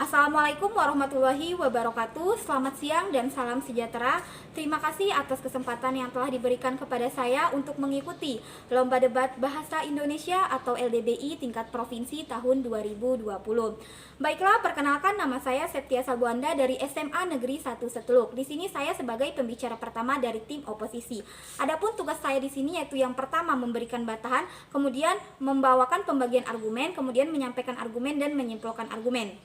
Assalamualaikum warahmatullahi wabarakatuh. Selamat siang dan salam sejahtera. Terima kasih atas kesempatan yang telah diberikan kepada saya untuk mengikuti Lomba Debat Bahasa Indonesia atau LDBI tingkat provinsi tahun 2020. Baiklah, perkenalkan, nama saya Septia Salbuanda dari SMA Negeri 1 Seteluk. Di sini saya sebagai pembicara pertama dari tim oposisi. Adapun tugas saya di sini yaitu yang pertama memberikan batahan, kemudian membawakan pembagian argumen, kemudian menyampaikan argumen dan menyimpulkan argumen.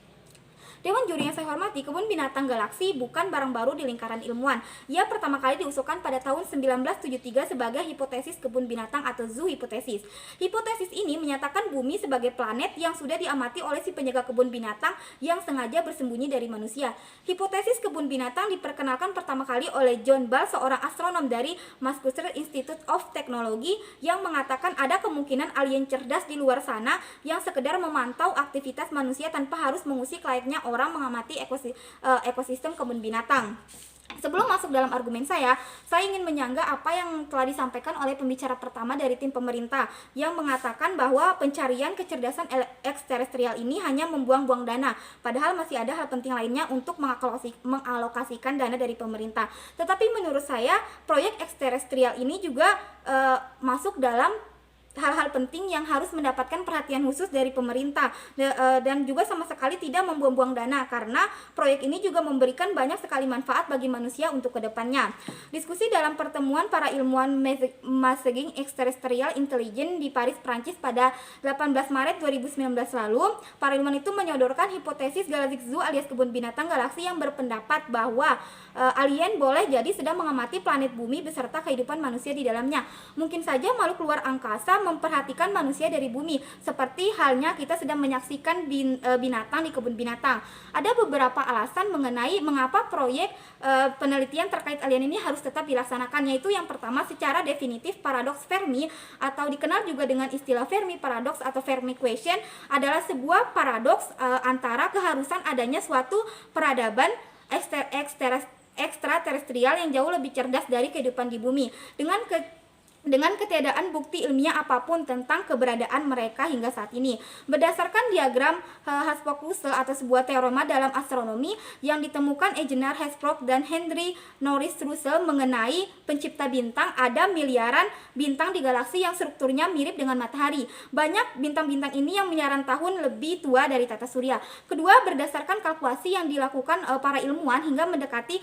Dewan juri yang saya hormati, kebun binatang galaksi bukan barang baru di lingkaran ilmuwan. Ia pertama kali diusulkan pada tahun 1973 sebagai hipotesis kebun binatang atau zoo hipotesis. Hipotesis ini menyatakan bumi sebagai planet yang sudah diamati oleh si penjaga kebun binatang yang sengaja bersembunyi dari manusia. Hipotesis kebun binatang diperkenalkan pertama kali oleh John Ball, seorang astronom dari Massachusetts Institute of Technology, yang mengatakan ada kemungkinan alien cerdas di luar sana yang sekedar memantau aktivitas manusia tanpa harus mengusik layaknya orang mengamati ekosistem kebun binatang. Sebelum masuk dalam argumen saya ingin menyanggah apa yang telah disampaikan oleh pembicara pertama dari tim pemerintah yang mengatakan bahwa pencarian kecerdasan ekstraterestrial ini hanya membuang-buang dana, padahal masih ada hal penting lainnya untuk mengalokasikan dana dari pemerintah. Tetapi menurut saya proyek ekstraterestrial ini juga masuk dalam hal-hal penting yang harus mendapatkan perhatian khusus dari pemerintah, dan juga sama sekali tidak membuang-buang dana, karena proyek ini juga memberikan banyak sekali manfaat bagi manusia untuk kedepannya. Diskusi dalam pertemuan para ilmuwan Massaging Extraterrestrial Intelligence di Paris, Prancis pada 18 Maret 2019 lalu, para ilmuwan itu menyodorkan hipotesis Galactic Zoo alias kebun binatang galaksi yang berpendapat bahwa alien boleh jadi sedang mengamati planet bumi beserta kehidupan manusia di dalamnya. Mungkin saja makhluk luar angkasa memperhatikan manusia dari bumi, seperti halnya kita sedang menyaksikan binatang di kebun binatang. Ada beberapa alasan mengenai mengapa proyek penelitian terkait alien ini harus tetap dilaksanakan, yaitu yang pertama, secara definitif paradoks Fermi atau dikenal juga dengan istilah Fermi paradox atau Fermi question adalah sebuah paradoks antara keharusan adanya suatu peradaban ekstraterestrial yang jauh lebih cerdas dari kehidupan di bumi dengan ketiadaan bukti ilmiah apapun tentang keberadaan mereka hingga saat ini. Berdasarkan diagram Hertzsprung-Russell atau sebuah teorema dalam astronomi yang ditemukan Eugene Hertzsprung dan Henry Norris Russell mengenai pencipta bintang, ada miliaran bintang di galaksi yang strukturnya mirip dengan matahari. Banyak bintang-bintang ini yang miliaran tahun lebih tua dari tata surya. Kedua, berdasarkan kalkulasi yang dilakukan para ilmuwan hingga mendekati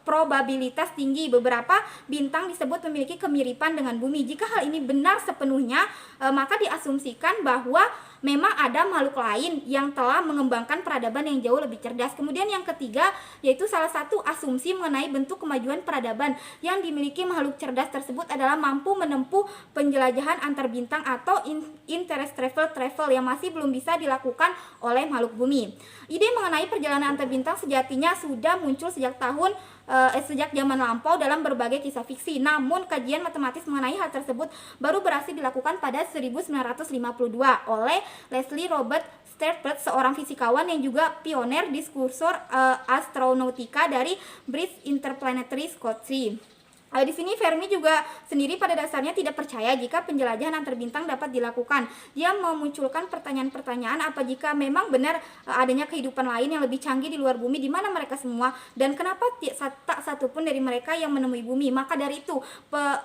probabilitas tinggi, beberapa bintang disebut memiliki kemiripan dengan bumi. Jika hal ini benar sepenuhnya, maka diasumsikan bahwa memang ada makhluk lain yang telah mengembangkan peradaban yang jauh lebih cerdas. Kemudian yang ketiga, yaitu salah satu asumsi mengenai bentuk kemajuan peradaban yang dimiliki makhluk cerdas tersebut adalah mampu menempuh penjelajahan antar bintang atau interstellar travel yang masih belum bisa dilakukan oleh makhluk bumi. Ide mengenai perjalanan antar bintang sejatinya sudah muncul sejak zaman lampau dalam berbagai kisah fiksi. Namun kajian matematis mengenai hal tersebut baru berhasil dilakukan pada 1952 oleh Leslie Robert Sternberg, seorang fisikawan yang juga pioner diskursor astronautika dari British Interplanetary Society. Di sini Fermi juga sendiri pada dasarnya tidak percaya jika penjelajahan antar bintang dapat dilakukan. Dia memunculkan pertanyaan-pertanyaan, apa jika memang benar adanya kehidupan lain yang lebih canggih di luar bumi, di mana mereka semua, dan kenapa tak satupun dari mereka yang menemui bumi. Maka dari itu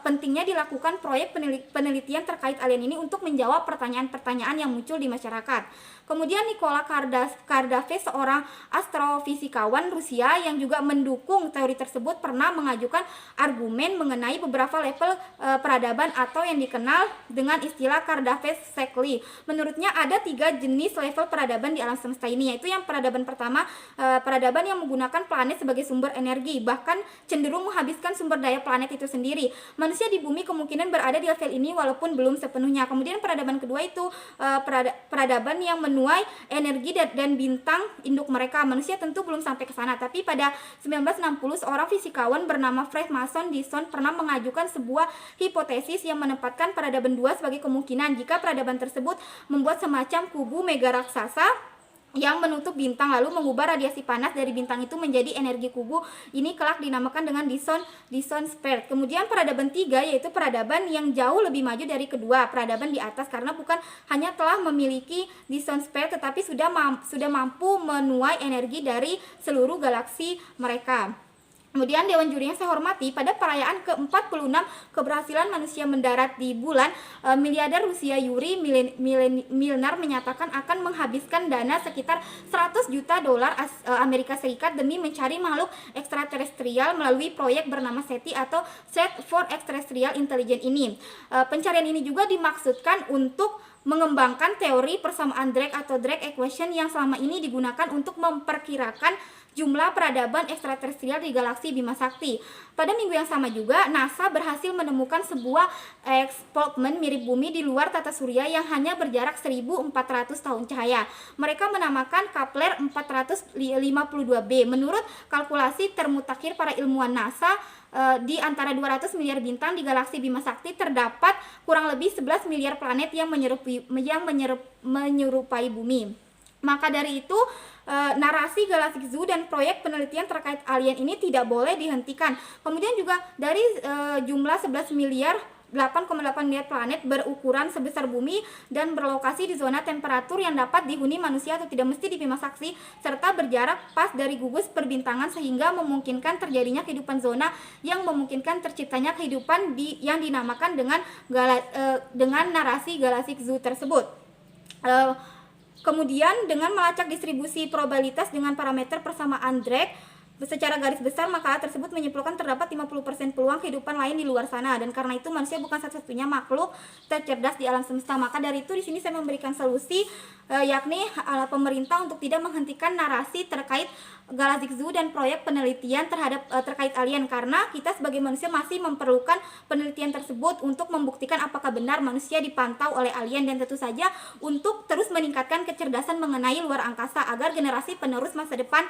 pentingnya dilakukan proyek penelitian terkait alien ini untuk menjawab pertanyaan-pertanyaan yang muncul di masyarakat. Kemudian Nikola Kardashev, seorang astrofisikawan Rusia yang juga mendukung teori tersebut, pernah mengajukan argumen mengenai beberapa level peradaban atau yang dikenal dengan istilah Kardashev cycle. Menurutnya ada 3 jenis level peradaban di alam semesta ini, yaitu yang peradaban pertama, peradaban yang menggunakan planet sebagai sumber energi, bahkan cenderung menghabiskan sumber daya planet itu sendiri. Manusia di bumi kemungkinan berada di level ini walaupun belum sepenuhnya. Kemudian peradaban kedua itu peradaban yang menuai energi dan bintang induk mereka. Manusia tentu belum sampai ke sana, tapi pada 1960 seorang fisikawan bernama Fred Mason Dixon pernah mengajukan sebuah hipotesis yang menempatkan peradaban 2 sebagai kemungkinan jika peradaban tersebut membuat semacam kubu mega raksasa yang menutup bintang lalu mengubah radiasi panas dari bintang itu menjadi energi kubu. Ini kelak dinamakan dengan Dyson Sphere. Kemudian peradaban 3 yaitu peradaban yang jauh lebih maju dari kedua peradaban di atas, karena bukan hanya telah memiliki Dyson Sphere tetapi sudah mampu menuai energi dari seluruh galaksi mereka. Kemudian Dewan Juri yang saya hormati, pada perayaan ke-46 keberhasilan manusia mendarat di bulan, miliarder Rusia Yuri Milner menyatakan akan menghabiskan dana sekitar 100 juta dolar Amerika Serikat demi mencari makhluk ekstraterestrial melalui proyek bernama SETI atau Set for Extraterrestrial Intelligence ini. Pencarian ini juga dimaksudkan untuk mengembangkan teori persamaan Drake atau Drake Equation yang selama ini digunakan untuk memperkirakan jumlah peradaban ekstraterestrial di galaksi Bima Sakti. Pada minggu yang sama juga, NASA berhasil menemukan sebuah exoplanет mirip bumi di luar tata surya yang hanya berjarak 1400 tahun cahaya. Mereka menamakan Kepler 452b. Menurut kalkulasi termutakhir para ilmuwan NASA, di antara 200 miliar bintang di galaksi Bima Sakti terdapat kurang lebih 11 miliar planet yang menyerupai bumi. Maka dari itu, narasi Galactic Zoo dan proyek penelitian terkait alien ini tidak boleh dihentikan. Kemudian juga dari jumlah 11 miliar 8,8 miliar planet berukuran sebesar bumi dan berlokasi di zona temperatur yang dapat dihuni manusia atau tidak mesti di Bima Sakti, serta berjarak pas dari gugus perbintangan sehingga memungkinkan terjadinya kehidupan zona yang memungkinkan terciptanya kehidupan yang dinamakan dengan narasi Galactic Zoo tersebut. Kemudian dengan melacak distribusi probabilitas dengan parameter persamaan Drake secara garis besar, maka hal tersebut menyimpulkan terdapat 50% peluang kehidupan lain di luar sana, dan karena itu manusia bukan satu-satunya makhluk tercerdas di alam semesta. Maka dari itu di sini saya memberikan solusi, yakni pemerintah untuk tidak menghentikan narasi terkait Galactic Zoo dan proyek penelitian terkait alien, karena kita sebagai manusia masih memerlukan penelitian tersebut untuk membuktikan apakah benar manusia dipantau oleh alien, dan tentu saja untuk terus meningkatkan kecerdasan mengenai luar angkasa agar generasi penerus masa depan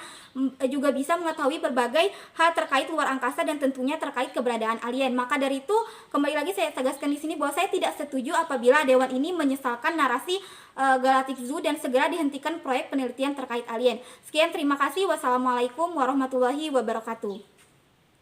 juga bisa mengetahui berbagai hal terkait luar angkasa dan tentunya terkait keberadaan alien. Maka dari itu kembali lagi saya tegaskan di sini bahwa saya tidak setuju apabila dewan ini menyesalkan narasi Galactic Zoo dan segera dihentikan proyek penelitian terkait alien. Sekian, terima kasih. Wassalamualaikum warahmatullahi wabarakatuh.